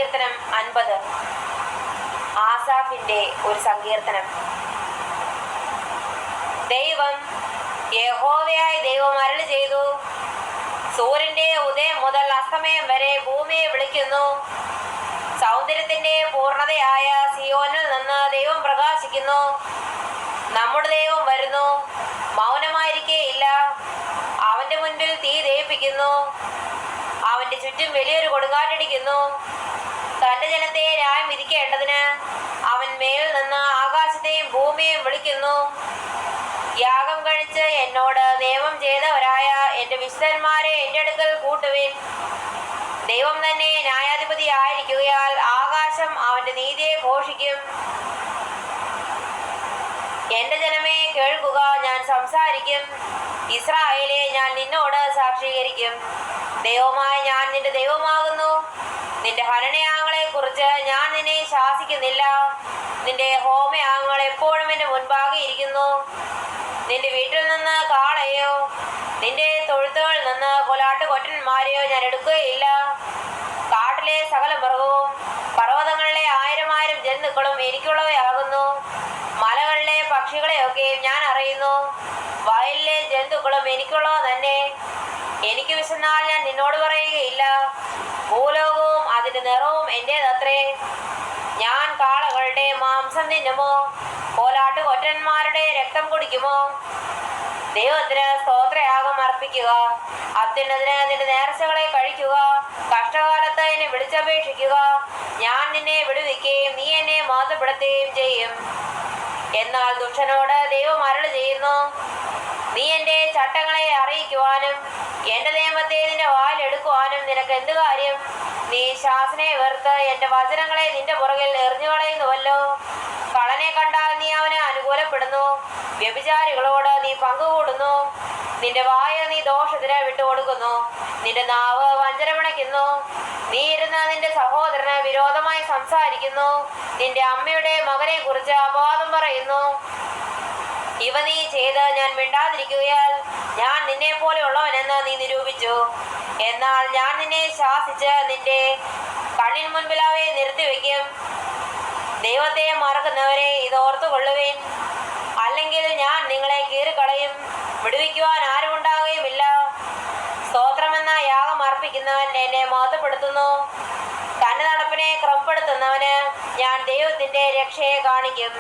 സങ്കീർത്തനം 50. ആസാഫിന്റെ ഒരു സങ്കീർത്തനം. ദൈവം, യഹോവയായ ദൈവം അരുളി ചെയ്തു, സൂര്യന്റെ ഉദയം മുതൽ അസ്തമയം വരെ ഭൂമിയെ വിളിക്കുന്നു. സൗന്ദര്യത്തിന്റെ പൂർണ്ണതയായ സിയോനിൽ നിന്ന് ദൈവം പ്രകാശിക്കുന്നു. നമ്മുടെ ദൈവം വരുന്നു, മൗനമായിരിക്കേയില്ല. അവന്റെ മുൻപിൽ തീ ദഹിപ്പിക്കുന്നു. അവന്റെ ചുറ്റും വലിയൊരു കൊടുങ്കാറ്റടിക്കുന്നു. തന്റെ ജനത്തെ ന്യായം വിധിക്കേണ്ടതിന് അവൻ മേലിൽ നിന്ന് ആകാശത്തെയും ഭൂമിയെയും വിളിക്കുന്നു. യാഗം കഴിച്ച് എന്നോട് നിയമം ചെയ്തവരായ എന്റെ വിശുദ്ധന്മാരെ എന്റെ അടുക്കൽ കൂട്ടുവിൻ. ദൈവം തന്നെ ന്യായാധിപതി ആയിരിക്കുകയാൽ ആകാശം അവന്റെ നീതിയെ ഘോഷിക്കും. എന്റെ ജനമേ കേൾക്കുക, ഞാൻ സംസാരിക്കും. ഇസ്രായേലേ, ഞാൻ നിന്നോട് സാക്ഷീകരിക്കും. ദൈവമായ ഞാൻ നിന്റെ ദൈവമാകുന്നു. നിന്റെ ഹനനയാഗങ്ങളെ കുറിച്ച് ഞാൻ നിന്നെ ശാസിക്കുന്നില്ല. നിന്റെ ഹോമയാഗങ്ങൾ എപ്പോഴും എന്റെ മുൻപാകെ ഇരിക്കുന്നു. നിന്റെ വീട്ടിൽ നിന്ന് കാളയോ നിന്റെ തൊഴുത്തുകളിൽ നിന്ന് കൊലാട്ടുകൊറ്റന്മാരെയോ ഞാൻ എടുക്കുകയില്ല. കാട്ടിലെ സകല മൃഗവും പർവ്വതങ്ങളിലെ 1000 ജന്തുക്കളും എനിക്കുള്ളവയാകുന്നു. മലകളിലെ പക്ഷികളെയൊക്കെ ഞാൻ അറിയുന്നു. വയലിലെ ജന്തുക്കളും എനിക്കുള്ളവ തന്നെ. എനിക്ക് വിശന്നാൽ ഞാൻ നിന്നോട് പറയുകയില്ല. ഭൂലോകവും അതിന്റെ നിറവും എന്റേതത്രേ. ഞാൻ കാളകളുടെ മാംസം തിന്നുമോ? കോലാട്ടുകൊറ്റന്മാരുടെ രക്തം കുടിക്കുമോ? ദൈവത്തിന് സ്തോത്രയാഗം അർപ്പിക്കുക. അത്യുന്നതിന് നിന്റെ നേർച്ചകളെ കഴിക്കുക. കഷ്ടകാലത്ത് എന്നെ വിളിച്ചപേക്ഷിക്കുക. ഞാൻ നിന്നെ വിടുവിക്കുകയും നീ എന്നെ മഹത്വപ്പെടുത്തുകയും ചെയ്യും. എന്നാൽ ദുഷ്ടനോട് ദൈവം അരുളി ചെയ്യുന്നു, നീ എന്റെ ചട്ടങ്ങളെ അറിയിക്കുവാനും എന്റെ നിയമത്തെ നിന്റെ വായിലെടുക്കുവാനും നിനക്ക് എന്ത് കാര്യം? നീ ശാസനയെ വെറുത്ത് എന്റെ വചനങ്ങളെ നിന്റെ പുറകിൽ എറിഞ്ഞു കളയുന്നുവല്ലോ. കളനെ കണ്ടാൽ നീ അവന് അനുകൂലപ്പെടുന്നു. വ്യഭിചാരികളോട് നീ പങ്കുകൂടുന്നു. നിന്റെ വായ നീ ദോഷത്തിന് വിട്ടുകൊടുക്കുന്നു. നിന്റെ നാവ് വഞ്ചന പിണയ്ക്കുന്നു. നീ ഇരുന്ന് നിന്റെ സഹോദരന് വിരോധമായി സംസാരിക്കുന്നു. നിന്റെ അമ്മയുടെ മകനെ കുറിച്ച് അപവാദം പറയുന്നു. ഇവ നീ ചെയ്ത് ഞാൻ മിണ്ടാതിരിക്കുകയാൽ ഞാൻ നിന്നെ പോലെയുള്ളവനെന്ന് നീ നിരൂപിച്ചു. എന്നാൽ ഞാൻ നിന്നെ ശാസിച്ച് നിന്റെ കണ്ണിന് മുൻപിൽ അവയെ നിർത്തിവെക്കും. ദൈവത്തെ മറക്കുന്നവരെ ഇത് ഓർത്തുകൊള്ളുവിൻ, അല്ലെങ്കിൽ ഞാൻ നിങ്ങളെ കീറിക്കളയും. വിടുവിക്കുവാൻ ആരുമുണ്ടാകുകയുമില്ല. സ്തോത്രമെന്ന യാഗം അർപ്പിക്കുന്നവൻ എന്നെ മഹത്വപ്പെടുത്തുന്നു. തന്റെ നടപ്പിനെ ക്രമപ്പെടുത്തുന്നവന് ഞാൻ ദൈവത്തിന്റെ രക്ഷയെ കാണിക്കും.